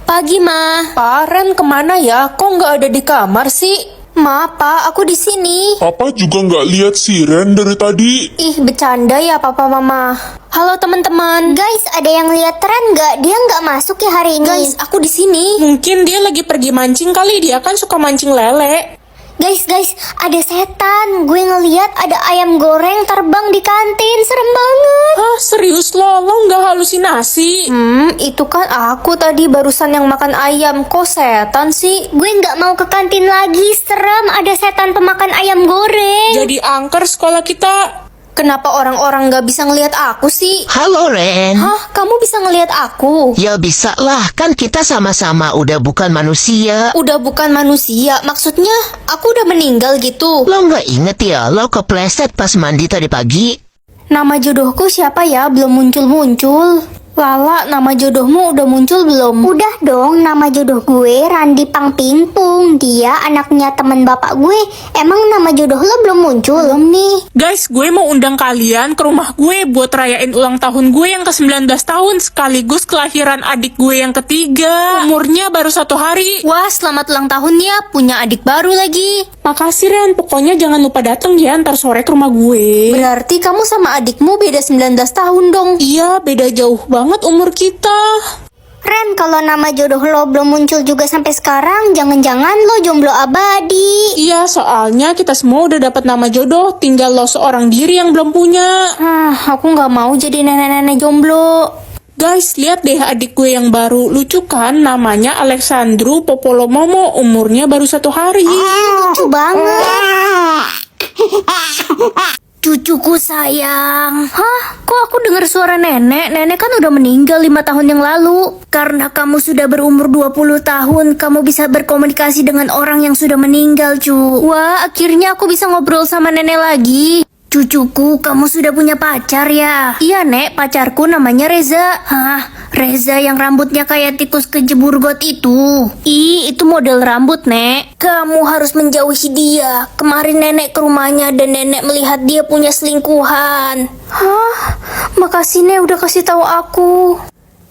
Pagi, Ma. Pak, Ren kemana ya? Kok nggak ada di kamar sih? Ma, Pa, aku di sini. Papa juga nggak lihat si Ren dari tadi. Ih, bercanda ya Papa Mama. Halo teman-teman. Guys, ada yang lihat Ren nggak? Dia nggak masuk ya hari ini. Guys, aku di sini. Mungkin dia lagi pergi mancing kali, dia kan suka mancing lele. Guys, ada setan. Gue ngeliat ada ayam goreng terbang di kantin. Serem banget. Hah, serius lo nggak halusinasi? Itu kan aku tadi barusan yang makan ayam. Kok setan sih? Gue nggak mau ke kantin lagi. Serem, ada setan pemakan ayam goreng. Jadi angker sekolah kita. Kenapa orang-orang nggak bisa ngelihat aku sih? Halo Ren. Hah, kamu bisa ngelihat aku? Ya bisa lah, kan kita sama-sama udah bukan manusia. Udah bukan manusia, maksudnya aku udah meninggal gitu. Lo nggak inget ya, lo kepleset pas mandi tadi pagi? Nama jodohku siapa ya? Belum muncul-muncul. Lala, nama jodohmu udah muncul belum? Udah dong, nama jodoh gue Randi Pangpingpung. Dia anaknya teman bapak gue. Emang nama jodoh lo belum muncul? Belum nih. Guys, gue mau undang kalian ke rumah gue buat rayain ulang tahun gue yang ke-19 tahun sekaligus kelahiran adik gue yang ketiga. Umurnya baru 1 hari. Wah, selamat ulang tahun ya, punya adik baru lagi. Makasih Ren, pokoknya jangan lupa datang ya ntar sore ke rumah gue. Berarti kamu sama adikmu beda 19 tahun dong. Iya, beda jauh banget umur kita. Ren, kalau nama jodoh lo belum muncul juga sampai sekarang, jangan-jangan lo jomblo abadi. Iya, soalnya kita semua udah dapat nama jodoh, tinggal lo seorang diri yang belum punya. Aku nggak mau jadi nenek-nenek jomblo. Guys, lihat deh adik gue yang baru. Lucu kan? Namanya Alexandru Popolomomo. Umurnya baru 1 hari. Lucu banget. Cucuku sayang. Hah? Kok aku dengar suara nenek? Nenek kan udah meninggal 5 tahun yang lalu. Karena kamu sudah berumur 20 tahun, kamu bisa berkomunikasi dengan orang yang sudah meninggal, cu. Wah, akhirnya aku bisa ngobrol sama nenek lagi. Cucuku, kamu sudah punya pacar ya? Iya, Nek, pacarku namanya Reza. Hah? Reza yang rambutnya kayak tikus kejebur got itu? Ih, itu model rambut, Nek. Kamu harus menjauhi dia. Kemarin nenek ke rumahnya dan nenek melihat dia punya selingkuhan. Hah? Makasih, Nek, udah kasih tahu aku.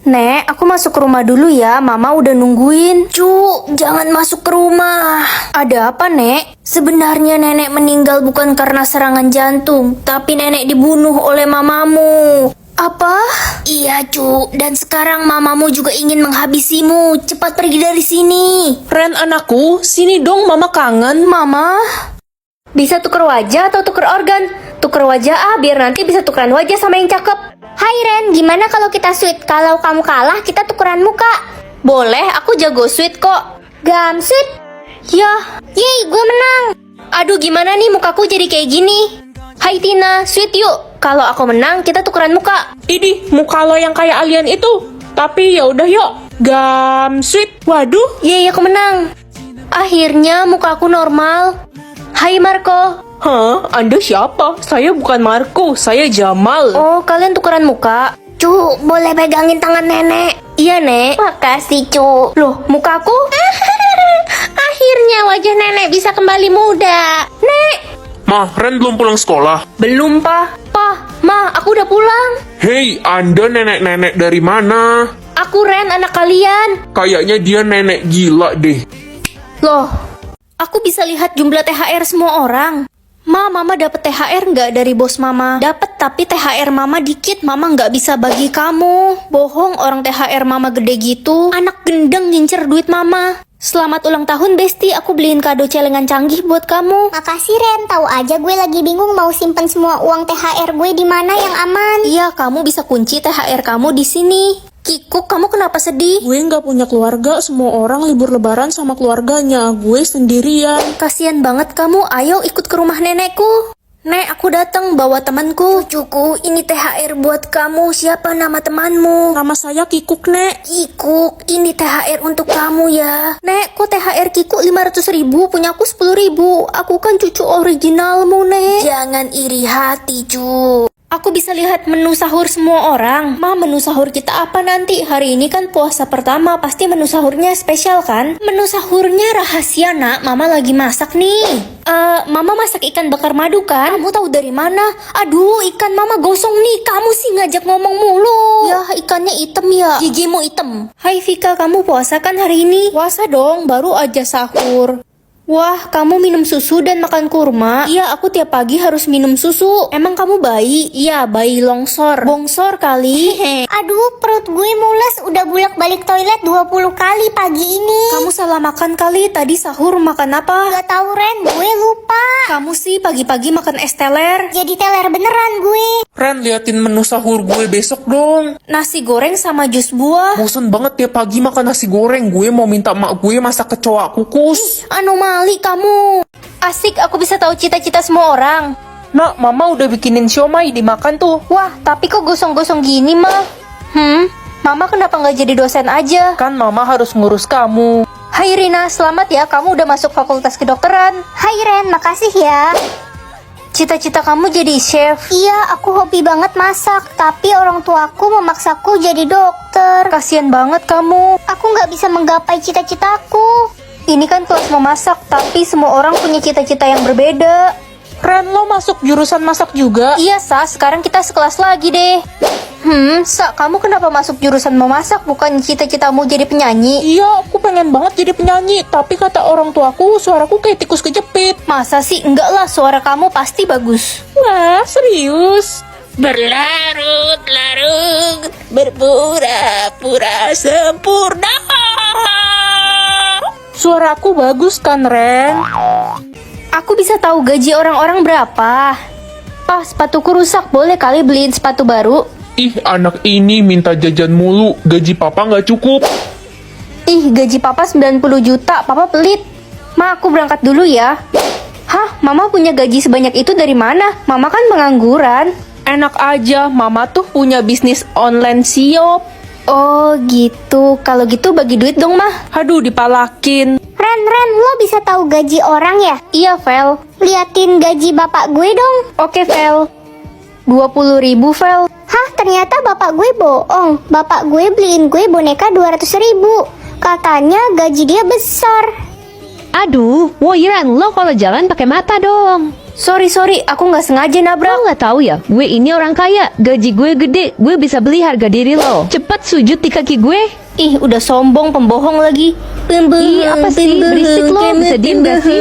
Nek, aku masuk ke rumah dulu ya, Mama udah nungguin. Cu, jangan masuk ke rumah. Ada apa, Nek? Sebenarnya nenek meninggal bukan karena serangan jantung, tapi nenek dibunuh oleh mamamu. Apa? Iya, Cu, dan sekarang mamamu juga ingin menghabisimu. Cepat pergi dari sini. Ren anakku, sini dong mama kangen. Mama, bisa tuker wajah atau tuker organ? Tuker wajah biar nanti bisa tukeran wajah sama yang cakep. Hai Ren, gimana kalau kita sweet? Kalau kamu kalah, kita tukeran muka. Boleh, aku jago sweet kok. Gam sweet. Yah, Yeay, gue menang. aduh gimana nih mukaku jadi kayak gini? Hai Tina, sweet yuk. Kalau aku menang, kita tukeran muka. Idih, muka lo yang kayak alien itu. Tapi ya udah yuk. Gam sweet. Waduh. Yeay, aku menang. Akhirnya mukaku normal. Hai Marco. Hah? Anda siapa? Saya bukan Marco, saya Jamal. Oh, kalian tukeran muka? Cu, boleh pegangin tangan nenek? Iya, Nek. Makasih, Cu. Loh, mukaku? Akhirnya wajah nenek bisa kembali muda. Nek. Ma, Ren belum pulang sekolah. Belum, Pak. Pa, Ma, aku udah pulang. Hei, Anda nenek-nenek dari mana? Aku Ren, anak kalian. Kayaknya dia nenek gila deh. Loh, aku bisa lihat jumlah THR semua orang. Mama dapat THR nggak dari bos Mama? Dapat, tapi THR Mama dikit. Mama nggak bisa bagi kamu. Bohong, orang THR Mama gede gitu. Anak gendeng ngincer duit Mama. Selamat ulang tahun, Besti. Aku beliin kado celengan canggih buat kamu. Makasih Ren, tahu aja gue lagi bingung mau simpen semua uang THR gue di mana yang aman. Iya, kamu bisa kunci THR kamu di sini. Kikuk, kamu kenapa sedih? Gue nggak punya keluarga, semua orang libur lebaran sama keluarganya. Gue sendirian. Kasian banget kamu. Ayo ikut ke rumah nenekku. Nek, aku datang bawa temanku. Cucuku, ini THR buat kamu. Siapa nama temanmu? Nama saya Kikuk, Nek. Kikuk, ini THR untuk kamu ya. Nek, kok THR Kikuk 500.000, punyaku 10.000. Aku kan cucu originalmu, Nek. Jangan iri hati, cu. Aku bisa lihat menu sahur semua orang. Ma, menu sahur kita apa nanti? Hari ini kan puasa pertama, pasti menu sahurnya spesial kan? Menu sahurnya rahasia, Nak. Mama lagi masak nih. Mama masak ikan bakar madu kan? Kamu tahu dari mana? Aduh, ikan Mama gosong nih. Kamu sih ngajak ngomong mulu. Ya, ikannya hitam ya. Gigimu hitam. Hai Vika, kamu puasa kan hari ini? Puasa dong, baru aja sahur. Wah, kamu minum susu dan makan kurma? Iya, aku tiap pagi harus minum susu. Emang kamu bayi? Iya, bayi longsor. Bongsor kali. Aduh, perut gue mules. Udah bolak-balik toilet 20 kali pagi ini. Kamu salah makan kali. Tadi sahur makan apa? Gak tahu Ren, gue lupa. Kamu sih pagi-pagi makan es teler. Jadi teler beneran gue. Ren, liatin menu sahur gue besok dong. Nasi goreng sama jus buah. Bosen banget tiap pagi makan nasi goreng. Gue mau minta mak gue masak kecoa kukus. Anomali kamu. Asik, aku bisa tahu cita-cita semua orang. Nak, mama udah bikinin siomay dimakan tuh. Wah, tapi kok gosong-gosong gini, mah? Mama kenapa nggak jadi dosen aja? Kan mama harus ngurus kamu. Hai Rina, selamat ya, kamu udah masuk fakultas kedokteran. Hai Ren, makasih ya. Cita-cita kamu jadi chef. Iya, aku hobi banget masak. Tapi orang tuaku memaksaku jadi dokter. Kasian banget kamu. Aku nggak bisa menggapai cita-citaku. Ini kan kelas memasak, tapi semua orang punya cita-cita yang berbeda. Ren, lo masuk jurusan masak juga? Iya, Sa, sekarang kita sekelas lagi deh. Sa, kamu kenapa masuk jurusan memasak, bukan cita-citamu jadi penyanyi? Iya, aku pengen banget jadi penyanyi. Tapi kata orang tuaku, suaraku kayak tikus kejepit. Masa sih? Enggak lah, suara kamu pasti bagus. Wah, serius? Berlarut-larut, berpura-pura sempurna. Suaraku bagus kan, Ren? Aku bisa tahu gaji orang-orang berapa. Ah, sepatuku rusak, boleh kali beliin sepatu baru? Ih, anak ini minta jajan mulu. Gaji papa nggak cukup. Ih, gaji papa 90 juta, papa pelit. Ma, aku berangkat dulu ya. Hah, mama punya gaji sebanyak itu dari mana? Mama kan pengangguran. Enak aja, mama tuh punya bisnis online siop. Oh gitu, kalau gitu bagi duit dong mah. Aduh, dipalakin. Ren, lo bisa tahu gaji orang ya? Iya, Vel. Liatin gaji bapak gue dong. Oke, Vel. 20.000, Vel. Hah, ternyata bapak gue bohong. Bapak gue beliin gue boneka 200.000. Katanya gaji dia besar. Aduh, Woiran, lo kalau jalan pakai mata dong. Sorry, aku nggak sengaja nabrak. Lo nggak tahu ya, gue ini orang kaya, gaji gue gede, gue bisa beli harga diri lo. Cepat sujud di kaki gue. Ih, udah sombong, pembohong lagi. Ih, apa sih, berisik lo, bisa diem gak sih?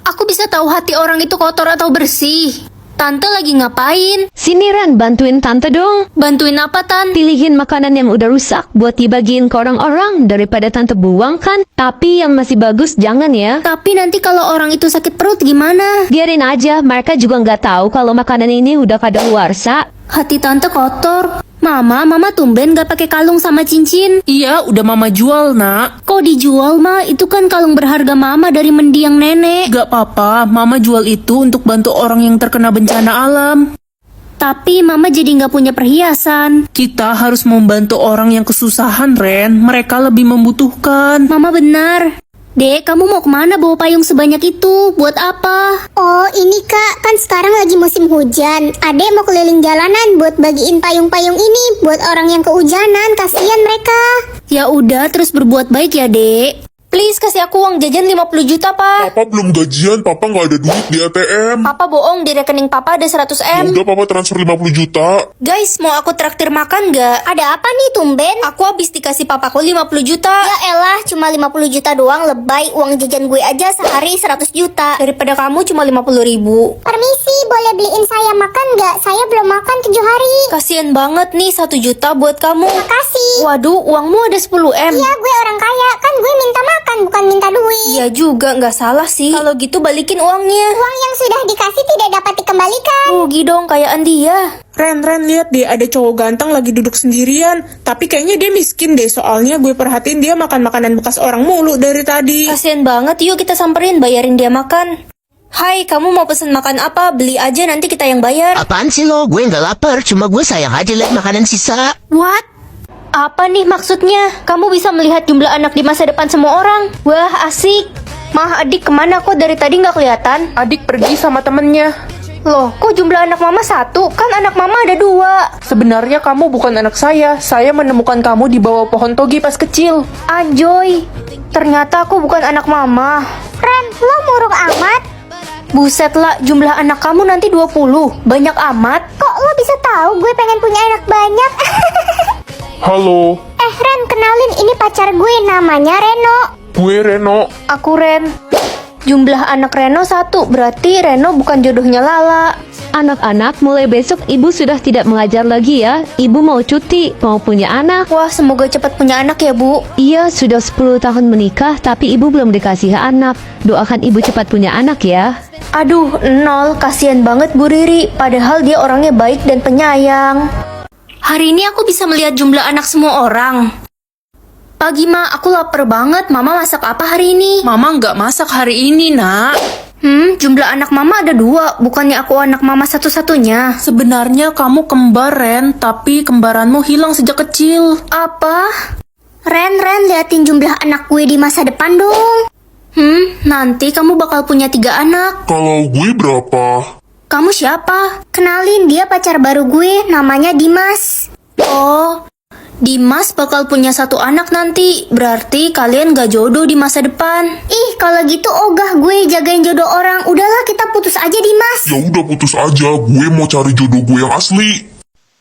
Aku bisa tahu hati orang itu kotor atau bersih. Tante lagi ngapain? Sini Ran, bantuin tante dong. Bantuin apa, Tan? Pilihin makanan yang udah rusak buat dibagiin ke orang-orang daripada tante buang kan. Tapi yang masih bagus jangan ya. Tapi nanti kalau orang itu sakit perut gimana? Biarin aja, mereka juga nggak tahu kalau makanan ini udah kadaluarsa. Hati tante kotor. Mama tumben gak pakai kalung sama cincin. Iya, udah mama jual, nak. Kok dijual, Ma? Itu kan kalung berharga mama dari mendiang nenek. Gak apa-apa, mama jual itu untuk bantu orang yang terkena bencana alam. Tapi mama jadi gak punya perhiasan. Kita harus membantu orang yang kesusahan, Ren. Mereka lebih membutuhkan. Mama benar. Dek, kamu mau kemana bawa payung sebanyak itu? Buat apa? Oh, ini Kak, kan sekarang lagi musim hujan. Adek mau keliling jalanan buat bagiin payung-payung ini buat orang yang kehujanan. Kasihan mereka. Ya udah, terus berbuat baik ya, Dek. Please kasih aku uang jajan 50 juta, Pak. Papa belum gajian, papa nggak ada duit di ATM. Papa bohong, di rekening Papa ada 100M. Udah papa transfer 50 juta. Guys, mau aku traktir makan gak? Ada apa nih tumben? Aku habis dikasih papaku 50 juta. Ya elah, cuma 50 juta doang, lebay. Uang jajan gue aja sehari 100 juta. Daripada kamu cuma 50.000. Permisi, boleh beliin saya makan nggak? Saya belum makan 7 hari. Kasian banget nih, 1 juta buat kamu. Makasih. Waduh, uangmu ada 10M. Iya, gue orang kaya. Kan gue minta makan, bukan minta duit. Iya juga, nggak salah sih. Kalau gitu balikin uangnya. Uang yang sudah dikasih tidak dapat dikembalikan. Rugi dong, kayaan dia. Ren, lihat deh, ada cowok ganteng lagi duduk sendirian. Tapi kayaknya dia miskin deh, soalnya gue perhatiin dia makan makanan bekas orang mulu dari tadi. Kasian banget, yuk kita samperin, bayarin dia makan. Hai, kamu mau pesen makan apa? Beli aja, nanti kita yang bayar. Apaan sih lo? Gue nggak lapar, cuma gue sayang aja liat makanan sisa. What? Apa nih maksudnya? Kamu bisa melihat jumlah anak di masa depan semua orang? Wah, asik. Mah, adik kemana kok dari tadi nggak kelihatan? Adik pergi sama temennya. Loh, kok jumlah anak mama 1? Kan anak mama ada 2. Sebenarnya kamu bukan anak saya. Saya menemukan kamu di bawah pohon toge pas kecil. Anjoy, ternyata aku bukan anak mama. Ren, lo murung amat. Buset lah, jumlah anak kamu nanti 20. Banyak amat. Kok lo bisa tahu gue pengen punya anak banyak? Halo, Ren, kenalin ini pacar gue namanya Reno. gue Reno. Aku Ren. Jumlah anak Reno 1, berarti Reno bukan jodohnya Lala. Anak-anak, mulai besok ibu sudah tidak mengajar lagi ya. Ibu mau cuti, mau punya anak. Wah, semoga cepat punya anak ya, Bu. Iya, sudah 10 tahun menikah, tapi ibu belum dikasih anak. Doakan ibu cepat punya anak ya. Aduh, 0, kasihan banget Bu Riri. Padahal dia orangnya baik dan penyayang. Hari ini aku bisa melihat jumlah anak semua orang. Pagi, Ma, aku lapar banget. Mama masak apa hari ini? Mama nggak masak hari ini, nak. Jumlah anak mama ada 2. Bukannya aku anak mama satu-satunya. Sebenarnya kamu kembar, Ren, tapi kembaranmu hilang sejak kecil. Apa? Ren, liatin jumlah anak gue di masa depan dong. Nanti kamu bakal punya 3 anak. Kalau gue berapa? Kamu siapa? Kenalin, dia pacar baru gue, namanya Dimas. Oh, Dimas bakal punya 1 anak nanti. Berarti kalian gak jodoh di masa depan. Ih, kalau gitu ogah gue jagain jodoh orang. Udahlah, kita putus aja, Dimas. Ya udah putus aja, gue mau cari jodoh gue yang asli.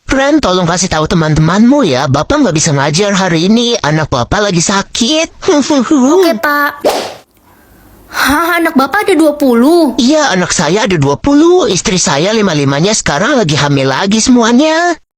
Ren, tolong kasih tahu teman-temanmu ya. Bapak nggak bisa ngajar hari ini. Anak bapak lagi sakit. Oke, Pak. Hah, anak bapak ada 20? Iya, anak saya ada 20. Istri saya 5-5-nya sekarang lagi hamil lagi semuanya.